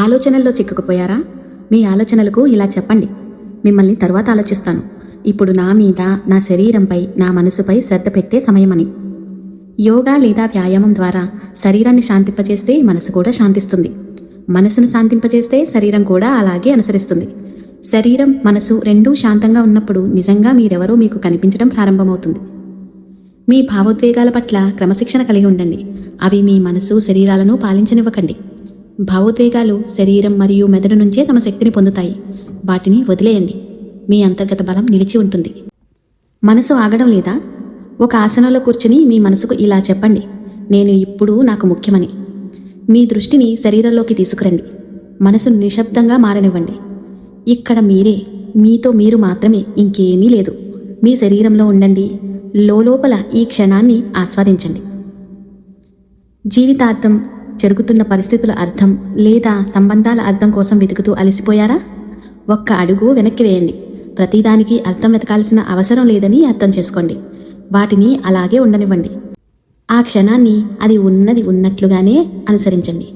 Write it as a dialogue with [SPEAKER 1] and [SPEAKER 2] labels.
[SPEAKER 1] ఆలోచనల్లో చిక్కుకుపోయారా? మీ ఆలోచనలకు ఇలా చెప్పండి, మిమ్మల్ని తరువాత ఆలోచిస్తాను. ఇప్పుడు నా మీద, నా శరీరంపై, నా మనసుపై శ్రద్ధ పెట్టే సమయమని. యోగా లేదా వ్యాయామం ద్వారా శరీరాన్ని శాంతింపజేస్తే మనసు కూడా శాంతిస్తుంది. మనసును శాంతింపజేస్తే శరీరం కూడా అలాగే అనుసరిస్తుంది. శరీరం, మనసు రెండూ శాంతంగా ఉన్నప్పుడు నిజంగా మీరెవరో మీకు కనిపించడం ప్రారంభమవుతుంది. మీ భావోద్వేగాల పట్ల క్రమశిక్షణ కలిగి ఉండండి. అవి మీ మనసు, శరీరాలను పాలించనివ్వకండి. భావోద్వేగాలు శరీరం మరియు మెదడు నుంచే తమ శక్తిని పొందుతాయి. వాటిని వదిలేయండి. మీ అంతర్గత బలం నిలిచి ఉంటుంది. మనసు ఆగడం లేదా? ఒక ఆసనంలో కూర్చుని మీ మనసుకు ఇలా చెప్పండి, నేను ఇప్పుడు నాకు ముఖ్యమని. మీ దృష్టిని శరీరంలోకి తీసుకురండి. మనసును నిశ్శబ్దంగా మారనివ్వండి. ఇక్కడ మీరే, మీతో మీరు మాత్రమే, ఇంకేమీ లేదు. మీ శరీరంలో ఉండండి. లోపల ఈ క్షణాన్ని ఆస్వాదించండి. జీవితార్థం, జరుగుతున్న పరిస్థితుల అర్థం లేదా సంబంధాల అర్థం కోసం వెతుకుతూ అలసిపోయారా? ఒక్క అడుగు వెనక్కి వేయండి. ప్రతిదానికి అర్థం వెతకాల్సిన అవసరం లేదని అర్థం చేసుకోండి. వాటిని అలాగే ఉండనివ్వండి. ఆ క్షణాన్ని అది ఉన్నది ఉన్నట్లుగానే అనుసరించండి.